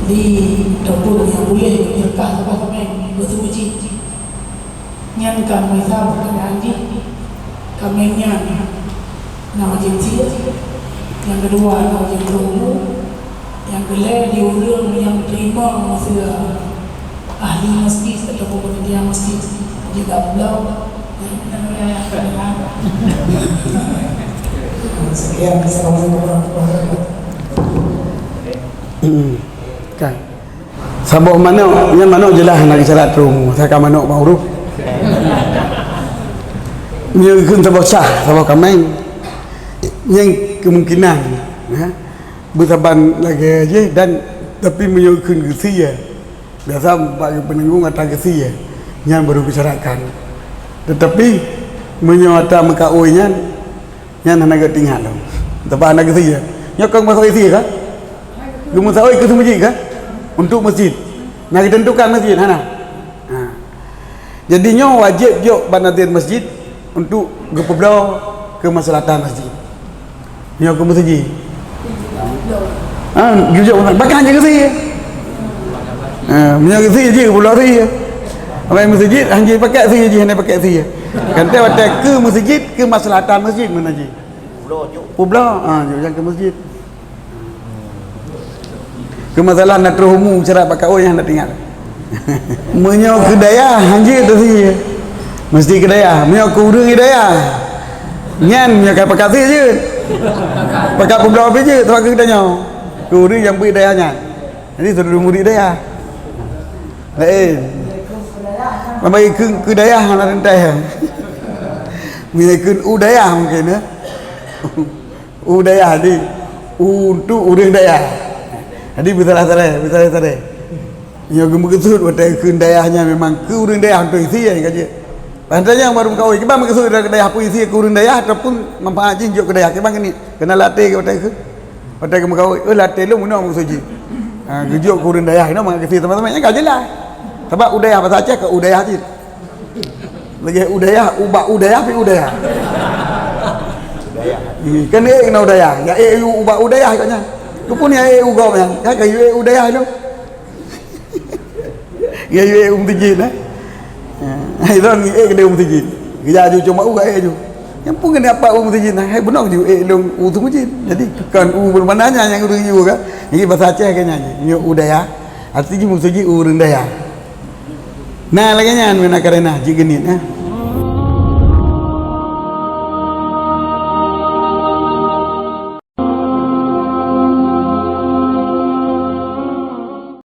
Jadi dapur yang boleh berkah apa kami bersuci. Nyan kami tahu pertanyaan ini kami nyan nama jensi. Yang kedua nama jensi umum. Yang kedua diurang yang terima masa ahli masjid atau panitia masjid juga beliau. Sekian, assalamualaikum warahmatullahi wabarakatuh. Kan. Sabuk mana yang mana jelas nak bicara terung saya kan manuk baru. Yang kun sabuk sah sabuk kameng. Yang kemungkinan bersaban lagi aja dan tapi menyokun ke sia. Biasa bagi penanggung atau ke sia yang baru bicarakan. Tetapi menyata muka oinya yang nak tinggal. Tapi anak ke sia. Nyokong masuk sia kan? Gemuk oi ke masjid kan? Untuk masjid. Nak ditentukan masjid hana. Jadinya wajib jok banadir masjid untuk gepeblau ke masalatan masjid. Nyo ke masjid. Jujur bahkan je ke saya. Menyo ke saya je pulau saya. Apa masjid hanya pakai saya je hanya pakai saya. Kan dia kata ke masjid ke masalatan masjid mana je. Pulau jangan ke masjid. Kemasalah nak terhumum cara pakai orang yang nak tinggal. Menyo kedaya hanya tu sih. Mesti kedaya. Menyo kurang kedaya. Nyan menyo pakai sih je. Pakai pulau apa je tak ke kedanya. Kurang yang beri dayanya. Jadi suruh murid daya. Lain. Bagi kedaya nak rentai. Mungkin udaya mungkin udaya di untuk orang daya. Jadi betul-betul. Yang gemuk-gemuk waktu kendayahnya memang ke urang dayah untuk isi yang kaji. Pandanya yang baru kau, kita mengesut dari dayah pun isi ke urang dayah ataupun manfaat jinjuk ke dayah. Kita ni kena latih ke waktu gemuk kau, latih lu mana orang suci. Gejuk ke urang dayah, ini mengisi teman-teman yang kaji lah. Sebab udayah bahasa Aceh ke udayah je. Lagi udayah, ubah udayah, pi udayah. Kan kena udayah, ya ubah udayah katnya. Kau pun ya ugau yang, kan kayu udayah tu. Kayu umtijin eh. Hai don kena umtijin. Kerja ju cuma ugai ju. Yang pun kena apa umtijin. Hai benar ju long umtijin. Jadi kan bermananya yang urang ju kan. Ini bahasa Aceh kan nyanyi. Nyo udayah. Artinya umtijin urang daya. Nah lagi nyan mana karena jigenit